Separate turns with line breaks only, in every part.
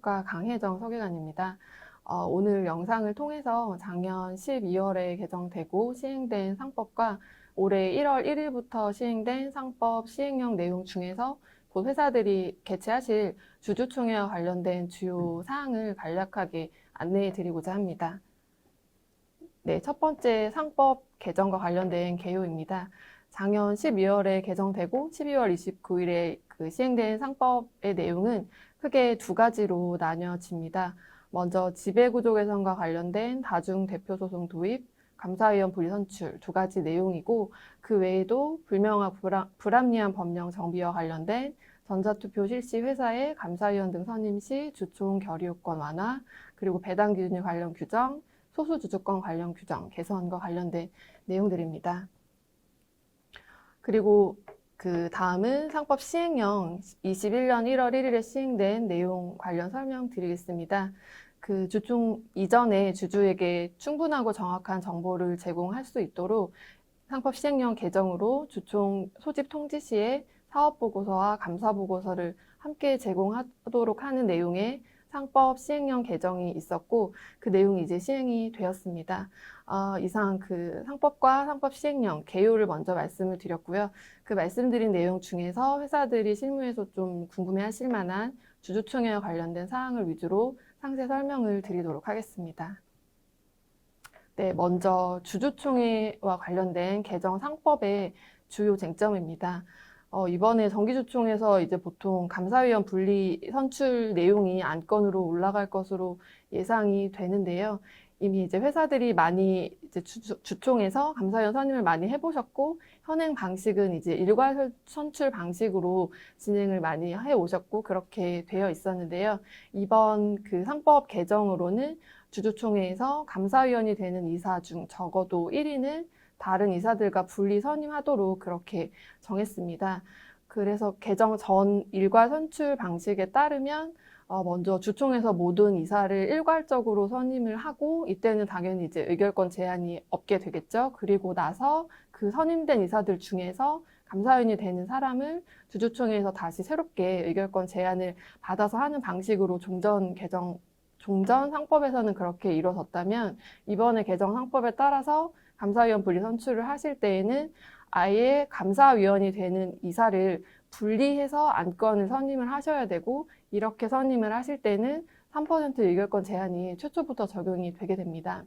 상법과 강혜정 서기관입니다. 오늘 영상을 통해서 작년 12월에 개정되고 시행된 상법과 올해 1월 1일부터 시행된 상법 시행령 내용 중에서 곧 회사들이 개최하실 주주총회와 관련된 주요 사항을 간략하게 안내해 드리고자 합니다. 네, 첫 번째 상법 개정과 관련된 개요입니다. 작년 12월에 개정되고 12월 29일에 시행된 상법의 내용은 크게 두 가지로 나뉘어집니다. 먼저 지배구조 개선과 관련된 다중대표소송 도입, 감사위원 분리 선출 두 가지 내용이고, 그 외에도 불명확 불합리한 법령 정비와 관련된 전자투표 실시 회사의 감사위원 등 선임 시 주총 결의요건 완화, 그리고 배당 기준일 관련 규정, 소수주주권 관련 규정 개선과 관련된 내용들입니다. 그리고 그 다음은 상법 시행령 21년 1월 1일에 시행된 내용 관련 설명드리겠습니다. 그 주총 이전에 주주에게 충분하고 정확한 정보를 제공할 수 있도록 상법 시행령 개정으로 주총 소집 통지 시에 사업보고서와 감사보고서를 함께 제공하도록 하는 내용의 상법 시행령 개정이 있었고, 그 내용이 이제 시행이 되었습니다. 이상 그 상법과 상법 시행령 개요를 먼저 말씀을 드렸고요. 그 말씀드린 내용 중에서 회사들이 실무에서 좀 궁금해하실 만한 주주총회와 관련된 사항을 위주로 상세 설명을 드리도록 하겠습니다. 네, 먼저 주주총회와 관련된 개정 상법의 주요 쟁점입니다. 이번에 정기주총에서 이제 보통 감사위원 분리 선출 내용이 안건으로 올라갈 것으로 예상이 되는데요. 이미 이제 회사들이 많이 이제 주총에서 감사위원 선임을 많이 해보셨고, 현행 방식은 이제 일괄 선출 방식으로 진행을 많이 해오셨고, 그렇게 되어 있었는데요. 이번 그 상법 개정으로는 주주총회에서 감사위원이 되는 이사 중 적어도 1인은 다른 이사들과 분리 선임하도록 그렇게 정했습니다. 그래서 개정 전 일괄 선출 방식에 따르면 먼저 주총에서 모든 이사를 일괄적으로 선임을 하고, 이때는 당연히 이제 의결권 제한이 없게 되겠죠. 그리고 나서 그 선임된 이사들 중에서 감사위원이 되는 사람을 주주총회에서 다시 새롭게 의결권 제한을 받아서 하는 방식으로 종전 상법에서는 그렇게 이루어졌다면, 이번에 개정 상법에 따라서 감사위원 분리 선출을 하실 때에는 아예 감사위원이 되는 이사를 분리해서 안건을 선임을 하셔야 되고, 이렇게 선임을 하실 때는 3% 의결권 제한이 최초부터 적용이 되게 됩니다.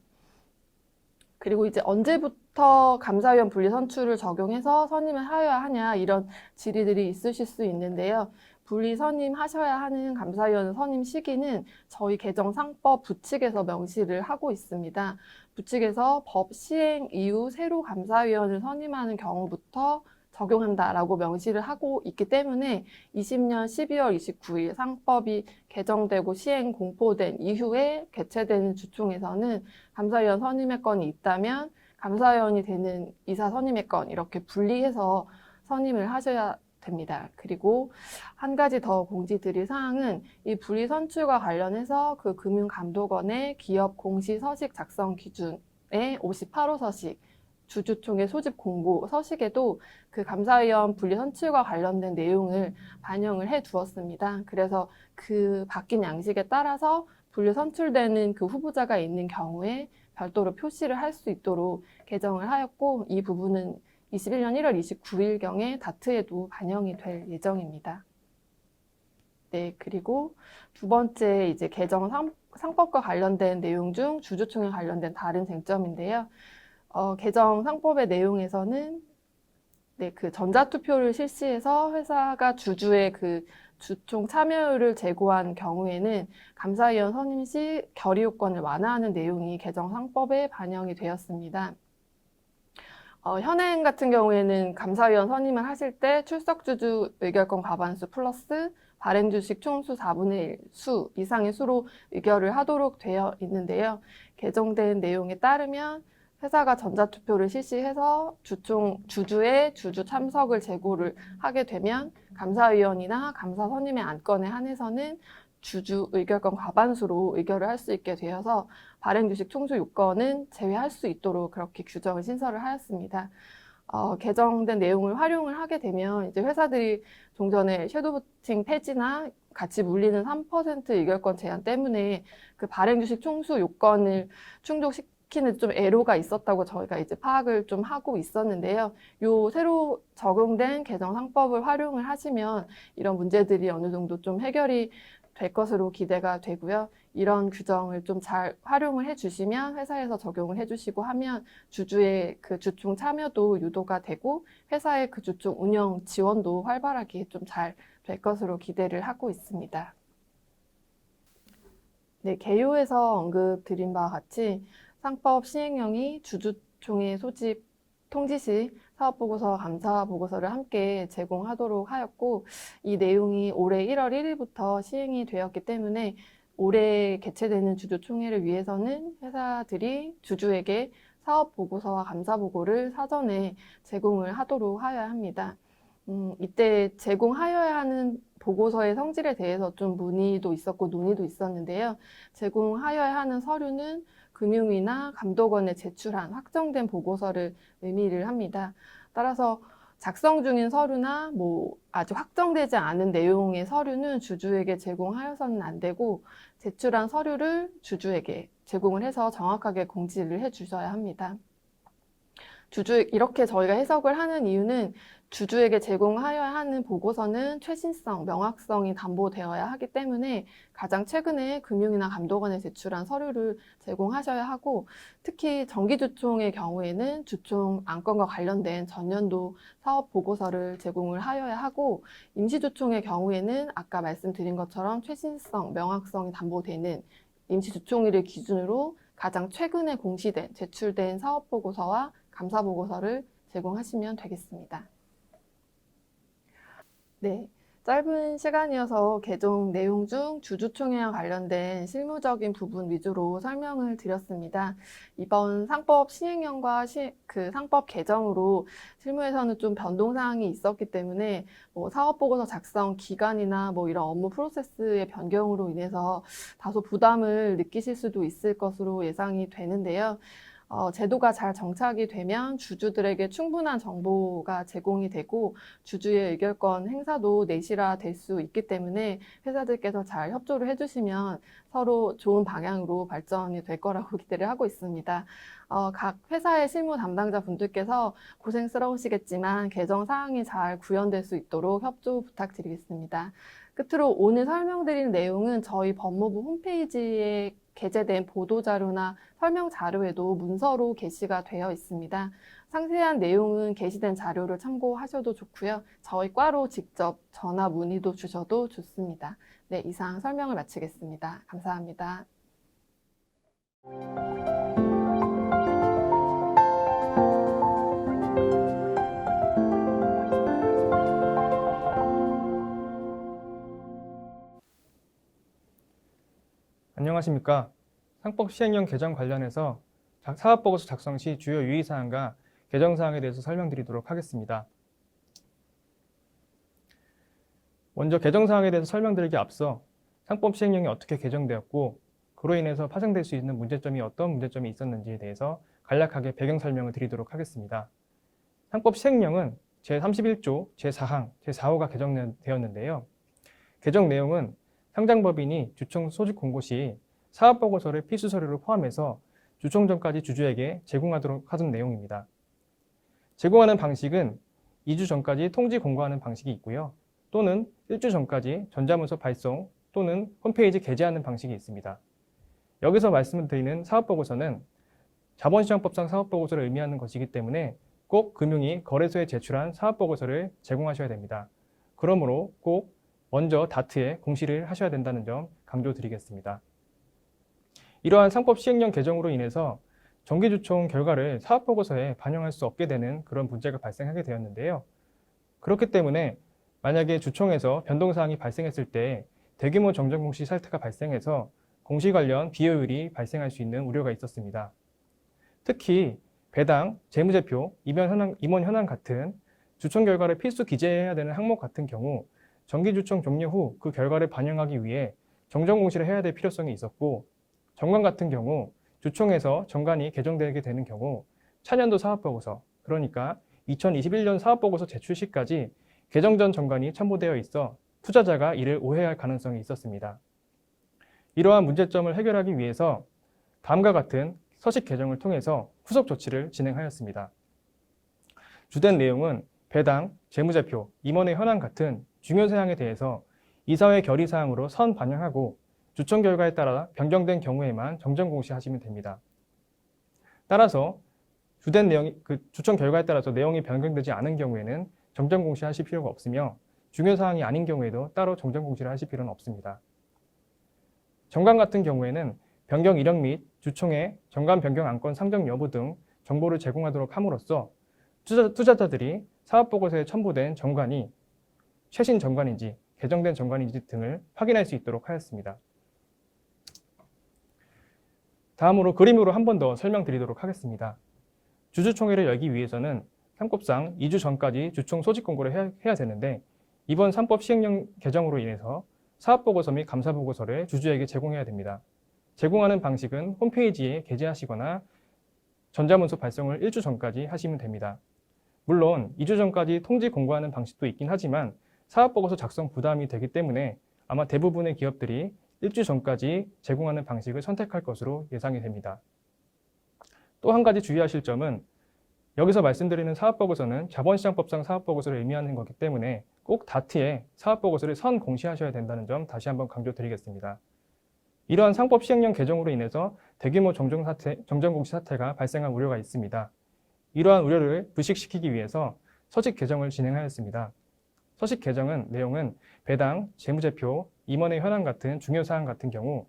그리고 이제 언제부터 감사위원 분리 선출을 적용해서 선임을 하여야 하냐, 이런 질의들이 있으실 수 있는데요. 분리 선임하셔야 하는 감사위원 선임 시기는 저희 개정 상법 부칙에서 명시를 하고 있습니다. 부칙에서 법 시행 이후 새로 감사위원을 선임하는 경우부터 적용한다라고 명시를 하고 있기 때문에 20년 12월 29일 상법이 개정되고 시행 공포된 이후에 개최되는 주총에서는 감사위원 선임의 건이 있다면 감사위원이 되는 이사 선임의 건 이렇게 분리해서 선임을 하셔야 됩니다. 그리고 한 가지 더 공지드릴 사항은 이 분리 선출과 관련해서 그 금융감독원의 기업 공시서식 작성 기준의 58호 서식, 주주총회 소집 공고 서식에도 그 감사위원 분리 선출과 관련된 내용을 반영을 해 두었습니다. 그래서 그 바뀐 양식에 따라서 분리 선출되는 그 후보자가 있는 경우에 별도로 표시를 할 수 있도록 개정을 하였고, 이 부분은 21년 1월 29일경에 다트에도 반영이 될 예정입니다. 네, 그리고 두 번째 이제 개정 상법과 관련된 내용 중 주주총회 관련된 다른 쟁점인데요. 개정 상법의 내용에서는 네, 그 전자투표를 실시해서 회사가 주주의 그 주총 참여율을 제고한 경우에는 감사위원 선임 시 결의요건을 완화하는 내용이 개정 상법에 반영이 되었습니다. 현행 같은 경우에는 감사위원 선임을 하실 때 출석주주 의결권 과반수 플러스 발행주식 총수 4분의 1 수 이상의 수로 의결을 하도록 되어 있는데요. 개정된 내용에 따르면 회사가 전자투표를 실시해서 주주의 주주 참석을 제고를 하게 되면 감사위원이나 감사 선임의 안건에 한해서는 주주 의결권 과반수로 의결을 할 수 있게 되어서 발행주식 총수 요건은 제외할 수 있도록 그렇게 규정을 신설을 하였습니다. 개정된 내용을 활용을 하게 되면 이제 회사들이 종전에 섀도우버팅 폐지나 같이 물리는 3% 의결권 제한 때문에 그 발행 주식 총수 요건을 충족시키는 좀 애로가 있었다고 저희가 이제 파악을 좀 하고 있었는데요. 요 새로 적용된 개정 상법을 활용을 하시면 이런 문제들이 어느 정도 좀 해결이 될 것으로 기대가 되고요. 이런 규정을 좀 잘 활용을 해주시면 회사에서 적용을 해주시고 하면 주주의 그 주총 참여도 유도가 되고 회사의 그 주총 운영 지원도 활발하게 좀 잘 될 것으로 기대를 하고 있습니다. 네, 개요에서 언급드린 바와 같이 상법 시행령이 주주총회 소집 통지 시 사업보고서와 감사보고서를 함께 제공하도록 하였고 이 내용이 올해 1월 1일부터 시행이 되었기 때문에 올해 개최되는 주주총회를 위해서는 회사들이 주주에게 사업보고서와 감사보고를 사전에 제공을 하도록 하여야 합니다. 이때 제공하여야 하는 보고서의 성질에 대해서 좀 문의도 있었고 논의도 있었는데요. 제공하여야 하는 서류는 금융위나 감독원에 제출한 확정된 보고서를 의미를 합니다. 따라서 작성 중인 서류나 아직 확정되지 않은 내용의 서류는 주주에게 제공하여서는 안 되고 제출한 서류를 주주에게 제공을 해서 정확하게 공지를 해 주셔야 합니다. 이렇게 저희가 해석을 하는 이유는 주주에게 제공하여야 하는 보고서는 최신성, 명확성이 담보되어야 하기 때문에 가장 최근에 금융이나 감독원에 제출한 서류를 제공하셔야 하고 특히 정기주총의 경우에는 주총 안건과 관련된 전년도 사업 보고서를 제공을 하여야 하고 임시주총의 경우에는 아까 말씀드린 것처럼 최신성, 명확성이 담보되는 임시주총일을 기준으로 가장 최근에 공시된, 제출된 사업보고서와 감사보고서를 제공하시면 되겠습니다. 네, 짧은 시간이어서 개정 내용 중 주주총회와 관련된 실무적인 부분 위주로 설명을 드렸습니다. 이번 상법 시행령과 그 상법 개정으로 실무에서는 좀 변동사항이 있었기 때문에 사업보고서 작성 기간이나 이런 업무 프로세스의 변경으로 인해서 다소 부담을 느끼실 수도 있을 것으로 예상이 되는데요. 제도가 잘 정착이 되면 주주들에게 충분한 정보가 제공이 되고 주주의 의결권 행사도 내실화될 수 있기 때문에 회사들께서 잘 협조를 해주시면 서로 좋은 방향으로 발전이 될 거라고 기대를 하고 있습니다. 각 회사의 실무 담당자 분들께서 고생스러우시겠지만 개정 사항이 잘 구현될 수 있도록 협조 부탁드리겠습니다. 끝으로 오늘 설명드린 내용은 저희 법무부 홈페이지에 게재된 보도자료나 설명 자료에도 문서로 게시가 되어 있습니다. 상세한 내용은 게시된 자료를 참고하셔도 좋고요. 저희 과로 직접 전화 문의도 주셔도 좋습니다. 네, 이상 설명을 마치겠습니다. 감사합니다.
안녕하십니까. 상법 시행령 개정 관련해서 사업보고서 작성 시 주요 유의사항과 개정사항에 대해서 설명드리도록 하겠습니다. 먼저 개정사항에 대해서 설명드리기 앞서 상법 시행령이 어떻게 개정되었고 그로 인해서 파생될 수 있는 문제점이 어떤 문제점이 있었는지에 대해서 간략하게 배경 설명을 드리도록 하겠습니다. 상법 시행령은 제31조 제4항, 제4호가 개정되었는데요. 개정 내용은 상장법인이 주총 소집 공고 시 사업보고서를 필수 서류로 포함해서 주총 전까지 주주에게 제공하도록 하던 내용입니다. 제공하는 방식은 2주 전까지 통지 공고하는 방식이 있고요. 또는 1주 전까지 전자문서 발송 또는 홈페이지 게재하는 방식이 있습니다. 여기서 말씀드리는 사업보고서는 자본시장법상 사업보고서를 의미하는 것이기 때문에 꼭 금융이 거래소에 제출한 사업보고서를 제공하셔야 됩니다. 그러므로 꼭 먼저 다트에 공시를 하셔야 된다는 점 강조드리겠습니다. 이러한 상법 시행령 개정으로 인해서 정기주총 결과를 사업보고서에 반영할 수 없게 되는 그런 문제가 발생하게 되었는데요. 그렇기 때문에 만약에 주총에서 변동사항이 발생했을 때 대규모 정정공시 사태가 발생해서 공시 관련 비효율이 발생할 수 있는 우려가 있었습니다. 특히 배당, 재무제표, 임원 현황 같은 주총 결과를 필수 기재해야 되는 항목 같은 경우 정기주총 종료 후 그 결과를 반영하기 위해 정정공시를 해야 될 필요성이 있었고 정관 같은 경우 주총에서 정관이 개정되게 되는 경우 차년도 사업보고서, 그러니까 2021년 사업보고서 제출 시까지 개정 전 정관이 첨부되어 있어 투자자가 이를 오해할 가능성이 있었습니다. 이러한 문제점을 해결하기 위해서 다음과 같은 서식 개정을 통해서 후속 조치를 진행하였습니다. 주된 내용은 배당, 재무제표, 임원의 현황 같은 중요 사항에 대해서 이사회 결의사항으로 선 반영하고 주청 결과에 따라 변경된 경우에만 정정 공시하시면 됩니다. 따라서 주된 내용이 주청 결과에 따라서 내용이 변경되지 않은 경우에는 정정 공시하실 필요가 없으며 중요 사항이 아닌 경우에도 따로 정정 공시를 하실 필요는 없습니다. 정관 같은 경우에는 변경 이력 및 주총의 정관 변경 안건 상정 여부 등 정보를 제공하도록 함으로써 투자자들이 사업보고서에 첨부된 정관이 최신 정관인지 개정된 정관인지 등을 확인할 수 있도록 하였습니다. 다음으로 그림으로 한 번 더 설명드리도록 하겠습니다. 주주총회를 열기 위해서는 상법상 2주 전까지 주총 소집 공고를 해야 되는데 이번 상법 시행령 개정으로 인해서 사업보고서 및 감사보고서를 주주에게 제공해야 됩니다. 제공하는 방식은 홈페이지에 게재하시거나 전자문서 발송을 1주 전까지 하시면 됩니다. 물론 2주 전까지 통지 공고하는 방식도 있긴 하지만 사업보고서 작성 부담이 되기 때문에 아마 대부분의 기업들이 1주 전까지 제공하는 방식을 선택할 것으로 예상이 됩니다. 또 한 가지 주의하실 점은 여기서 말씀드리는 사업보고서는 자본시장법상 사업보고서를 의미하는 거기 때문에 꼭 다트에 사업보고서를 선 공시하셔야 된다는 점 다시 한번 강조드리겠습니다. 이러한 상법 시행령 개정으로 인해서 대규모 정정공시 사태가 발생할 우려가 있습니다. 이러한 우려를 불식시키기 위해서 서식 개정을 진행하였습니다. 서식 개정은 내용은 배당, 재무제표, 임원의 현황 같은 중요 사항 같은 경우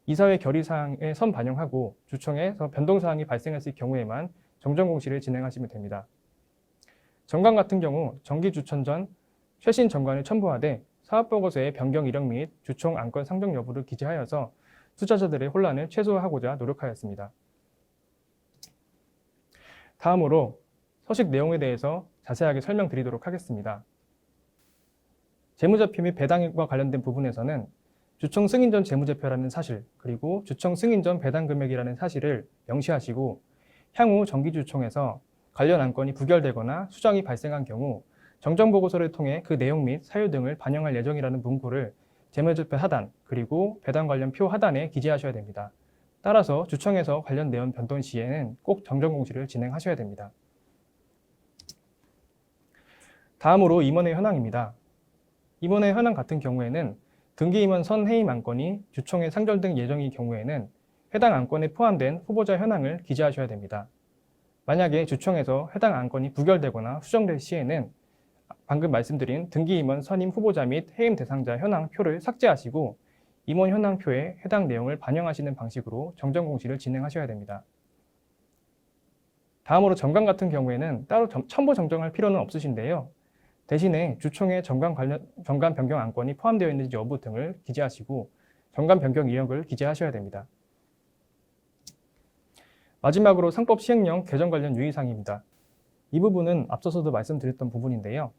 이사회 결의사항에 선 반영하고 주총에서 변동사항이 발생했을 경우에만 정정공시를 진행하시면 됩니다. 정관 같은 경우 정기주천 전 최신 정관을 첨부하되 사업보고서의 변경 이력 및 주총 안건 상정 여부를 기재하여서 투자자들의 혼란을 최소화하고자 노력하였습니다. 다음으로 서식 내용에 대해서 자세하게 설명드리도록 하겠습니다. 재무제표 및 배당과 관련된 부분에서는 주총 승인 전 재무제표라는 사실, 그리고 주총 승인 전 배당 금액이라는 사실을 명시하시고 향후 정기주총에서 관련 안건이 부결되거나 수정이 발생한 경우 정정보고서를 통해 그 내용 및 사유 등을 반영할 예정이라는 문구를 재무제표 하단, 그리고 배당 관련 표 하단에 기재하셔야 됩니다. 따라서 주총에서 관련 내용 변동 시에는 꼭 정정공시를 진행하셔야 됩니다. 다음으로 임원의 현황입니다. 임원의 현황 같은 경우에는 등기임원 선해임 안건이 주총에 상정될 예정인 경우에는 해당 안건에 포함된 후보자 현황을 기재하셔야 됩니다. 만약에 주총에서 해당 안건이 부결되거나 수정될 시에는 방금 말씀드린 등기임원 선임 후보자 및 해임 대상자 현황표를 삭제하시고 임원 현황표에 해당 내용을 반영하시는 방식으로 정정공시를 진행하셔야 됩니다. 다음으로 정관 같은 경우에는 따로 첨부 정정할 필요는 없으신데요. 대신에 주총에 정관 변경 안건이 포함되어 있는지 여부 등을 기재하시고 정관 변경 이력을 기재하셔야 됩니다. 마지막으로 상법 시행령 개정 관련 유의사항입니다. 이 부분은 앞서서도 말씀드렸던 부분인데요.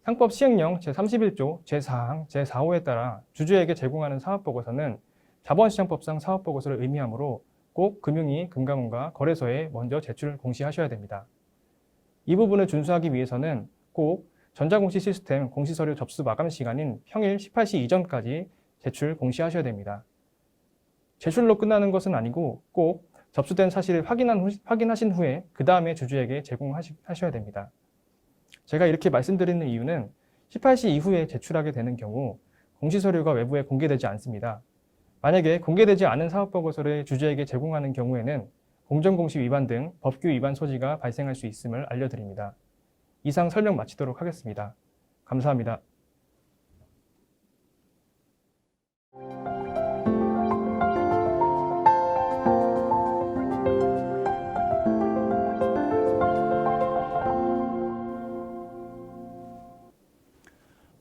상법 시행령 제31조 제4항 제4호에 따라 주주에게 제공하는 사업보고서는 자본시장법상 사업보고서를 의미하므로 꼭 금융위, 금감원과 거래소에 먼저 제출 공시하셔야 됩니다. 이 부분을 준수하기 위해서는 꼭 전자공시 시스템 공시서류 접수 마감 시간인 평일 18시 이전까지 제출 공시하셔야 됩니다. 제출로 끝나는 것은 아니고 꼭 접수된 사실을 확인하신 후에 그 다음에 주주에게 제공하셔야 됩니다. 제가 이렇게 말씀드리는 이유는 18시 이후에 제출하게 되는 경우 공시서류가 외부에 공개되지 않습니다. 만약에 공개되지 않은 사업보고서를 주주에게 제공하는 경우에는 공정공시 위반 등 법규 위반 소지가 발생할 수 있음을 알려드립니다. 이상 설명 마치도록 하겠습니다. 감사합니다.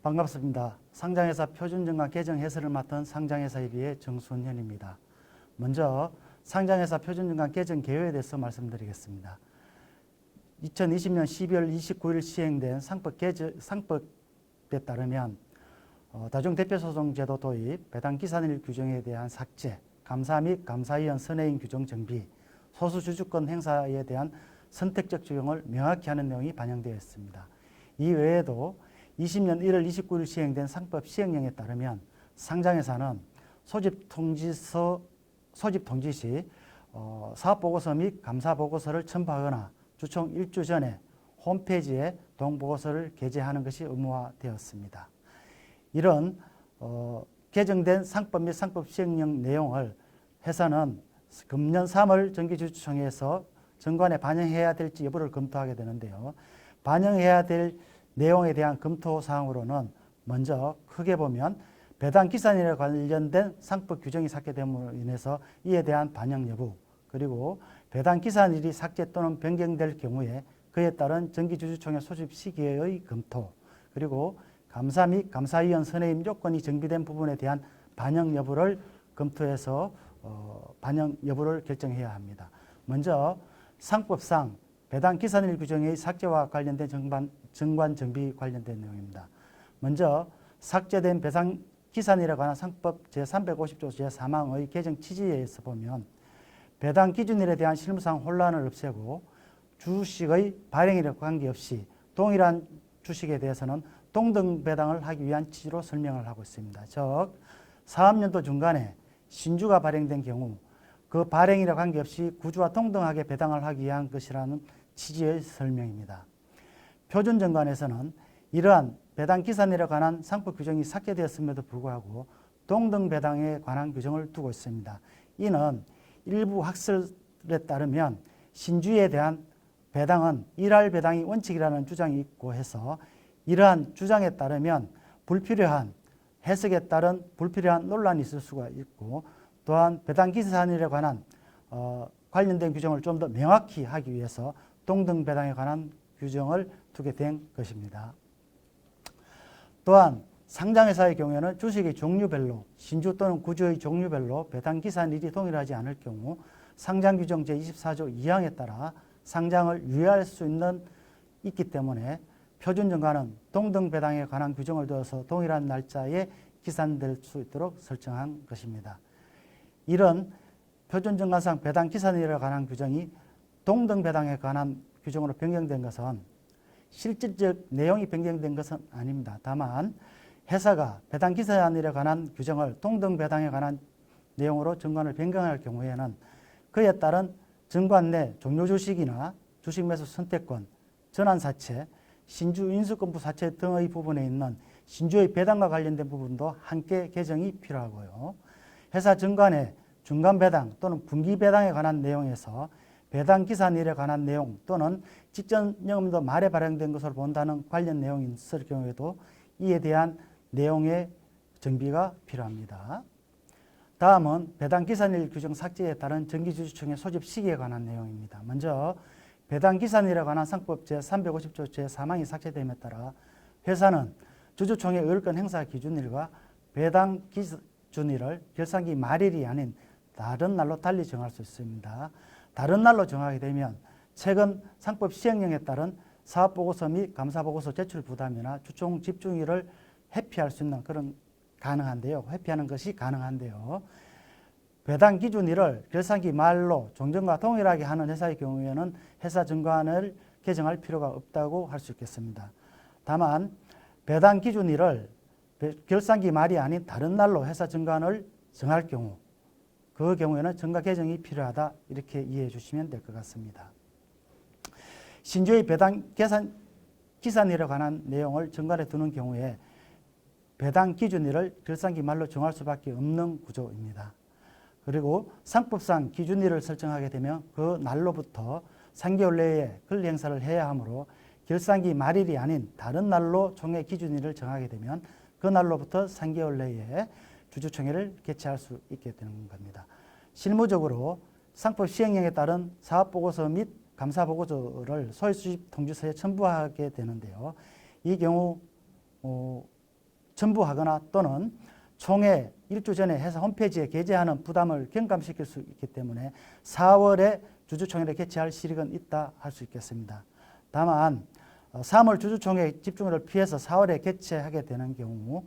반갑습니다. 상장회사 표준정관 개정 해설을 맡은 상장회사협의회 정순현입니다. 먼저 상장회사 표준정관 개정 개요에 대해서 말씀드리겠습니다. 2020년 12월 29일 시행된 상법에 따르면 다중대표소송제도 도입, 배당기산일 규정에 대한 삭제, 감사 및 감사위원 선회인 규정 정비, 소수주주권 행사에 대한 선택적 적용을 명확히 하는 내용이 반영되어 있습니다. 이 외에도 20년 1월 29일 시행된 상법 시행령에 따르면 상장회사는 소집 통지 시 사업보고서 및 감사보고서를 첨부하거나 주총 1주 전에 홈페이지에 동보고서를 게재하는 것이 의무화되었습니다. 이런 개정된 상법 및 상법 시행령 내용을 회사는 금년 3월 정기주주총회에서 정관에 반영해야 될지 여부를 검토하게 되는데요. 반영해야 될 내용에 대한 검토 사항으로는 먼저 크게 보면 배당 기산일에 관련된 상법 규정이 삭제됨으로 인해서 이에 대한 반영 여부, 그리고 배당 기산일이 삭제 또는 변경될 경우에 그에 따른 정기주주총회 소집 시기의 검토, 그리고 감사 및 감사위원 선회임 요건이 정비된 부분에 대한 반영 여부를 검토해서 반영 여부를 결정해야 합니다. 먼저 상법상 배당 기산일 규정의 삭제와 관련된 정관 정비 관련된 내용입니다. 먼저 삭제된 배당 기산일에 관한 상법 제350조 제4항의 개정 취지에서 보면 배당 기준일에 대한 실무상 혼란을 없애고 주식의 발행일에 관계없이 동일한 주식에 대해서는 동등 배당을 하기 위한 취지로 설명을 하고 있습니다. 즉 사업년도 중간에 신주가 발행된 경우 그 발행일에 관계없이 구주와 동등하게 배당을 하기 위한 것이라는 취지의 설명입니다. 표준정관에서는 이러한 배당 기산일에 관한 상법 규정이 삭제되었음에도 불구하고 동등 배당에 관한 규정을 두고 있습니다. 이는 일부 학설에 따르면 신주에 대한 배당은 일할 배당이 원칙이라는 주장이 있고 해서 이러한 주장에 따르면 불필요한 해석에 따른 불필요한 논란이 있을 수가 있고 또한 배당 기산일에 관한 관련된 규정을 좀 더 명확히 하기 위해서 동등 배당에 관한 규정을 두게 된 것입니다. 또한 상장회사의 경우에는 주식의 종류별로 신주 또는 구주의 종류별로 배당 기산일이 동일하지 않을 경우 상장규정 제24조 2항에 따라 상장을 유예할 수 있기 때문에 표준정관은 동등 배당에 관한 규정을 두어서 동일한 날짜에 기산될 수 있도록 설정한 것입니다. 이런 표준정관상 배당 기산일에 관한 규정이 동등 배당에 관한 규정으로 변경된 것은 실질적 내용이 변경된 것은 아닙니다. 다만 회사가 배당 기산일에 관한 규정을 동등 배당에 관한 내용으로 정관을 변경할 경우에는 그에 따른 정관 내 종료 주식이나 주식 매수 선택권, 전환사채, 신주 인수권부 사채 등의 부분에 있는 신주의 배당과 관련된 부분도 함께 개정이 필요하고요. 회사 정관에 중간 배당 또는 분기 배당에 관한 내용에서 배당 기산일에 관한 내용 또는 직전 영업도 말에 발행된 것으로 본다는 관련 내용이 있을 경우에도 이에 대한 내용의 정비가 필요합니다. 다음은 배당 기산일 규정 삭제에 따른 정기주주총회 소집 시기에 관한 내용입니다. 먼저 배당 기산일에 관한 상법 제350조 제4항이 삭제됨에 따라 회사는 주주총회 의결권 행사 기준일과 배당 기준일을 결산기 말일이 아닌 다른 날로 달리 정할 수 있습니다. 다른 날로 정하게 되면 최근 상법 시행령에 따른 사업보고서 및 감사보고서 제출 부담이나 주총 집중일을 회피할 수 있는 그런 회피하는 것이 가능한데요. 배당 기준일을 결산기 말로 종전과 동일하게 하는 회사의 경우에는 회사 정관을 개정할 필요가 없다고 할 수 있겠습니다. 다만 배당 기준일을 결산기 말이 아닌 다른 날로 회사 정관을 정할 경우 그 경우에는 정가 개정이 필요하다 이렇게 이해해 주시면 될 것 같습니다. 신주의 배당 기산일에 관한 내용을 정관에 두는 경우에 배당 기준일을 결산기 말로 정할 수밖에 없는 구조입니다. 그리고 상법상 기준일을 설정하게 되면 그 날로부터 3개월 내에 권리 행사를 해야 하므로 결산기 말일이 아닌 다른 날로 총회 기준일을 정하게 되면 그 날로부터 3개월 내에 주주총회를 개최할 수 있게 되는 겁니다. 실무적으로 상법 시행령에 따른 사업보고서 및 감사보고서를 소외수집 통지서에 첨부하게 되는데요. 이 경우 첨부하거나 또는 총회 1주 전에 회사 홈페이지에 게재하는 부담을 경감시킬 수 있기 때문에 4월에 주주총회를 개최할 실익은 있다 할 수 있겠습니다. 다만 3월 주주총회 집중을 피해서 4월에 개최하게 되는 경우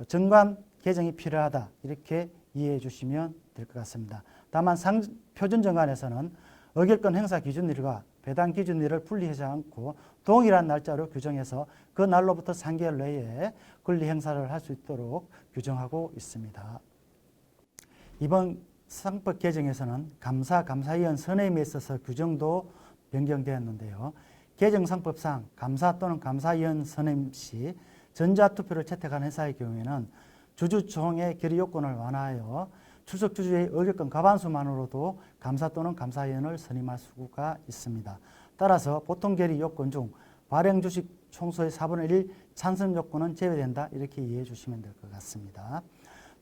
정관 개정이 필요하다 이렇게 이해해 주시면 될 것 같습니다. 다만 표준정관에서는 의결권 행사 기준일과 배당 기준일을 분리하지 않고 동일한 날짜로 규정해서 그 날로부터 3개월 내에 권리 행사를 할 수 있도록 규정하고 있습니다. 이번 상법 개정에서는 감사위원 선임에 있어서 규정도 변경되었는데요. 개정상법상 감사 또는 감사위원 선임 시 전자투표를 채택한 회사의 경우에는 주주총회 결의 요건을 완화하여 출석 주주의 의결권 과반수만으로도 감사 또는 감사위원을 선임할 수가 있습니다. 따라서 보통 결의 요건 중 발행 주식 총수의 4분의 1 찬성 요건은 제외된다, 이렇게 이해해 주시면 될 것 같습니다.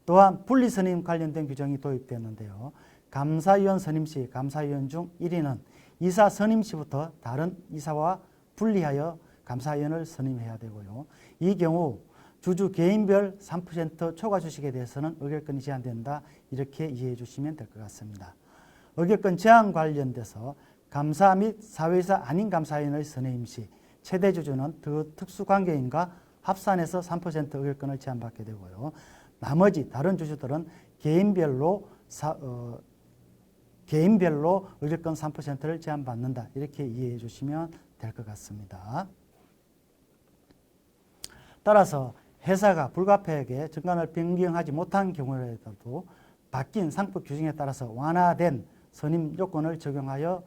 또한 분리선임 관련된 규정이 도입되었는데요. 감사위원 선임 시 감사위원 중 1인은 이사 선임 시부터 다른 이사와 분리하여 감사위원을 선임해야 되고요. 이 경우 주주 개인별 3% 초과 주식에 대해서는 의결권이 제한된다, 이렇게 이해해 주시면 될 것 같습니다. 의결권 제한 관련돼서 감사 및 사회이사 아닌 감사위원의 선임 시 최대 주주는 그 특수관계인과 합산해서 3% 의결권을 제한받게 되고요. 나머지 다른 주주들은 개인별로 의결권 3%를 제한받는다, 이렇게 이해해 주시면 될 것 같습니다. 따라서 회사가 불가피하게 정관을 변경하지 못한 경우에도 바뀐 상법 규정에 따라서 완화된 선임 요건을 적용하여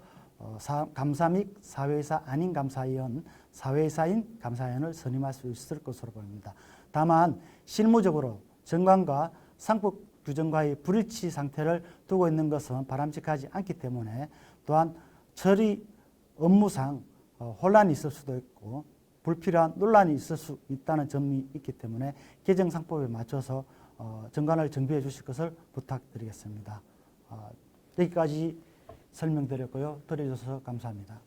감사 및 사회이사 아닌 감사위원, 사회이사인 감사위원을 선임할 수 있을 것으로 보입니다. 다만 실무적으로 정관과 상법 규정과의 불일치 상태를 두고 있는 것은 바람직하지 않기 때문에, 또한 처리 업무상 혼란이 있을 수도 있고 불필요한 논란이 있을 수 있다는 점이 있기 때문에 개정상법에 맞춰서 정관을 정비해 주실 것을 부탁드리겠습니다. 여기까지 설명드렸고요. 들어주셔서 감사합니다.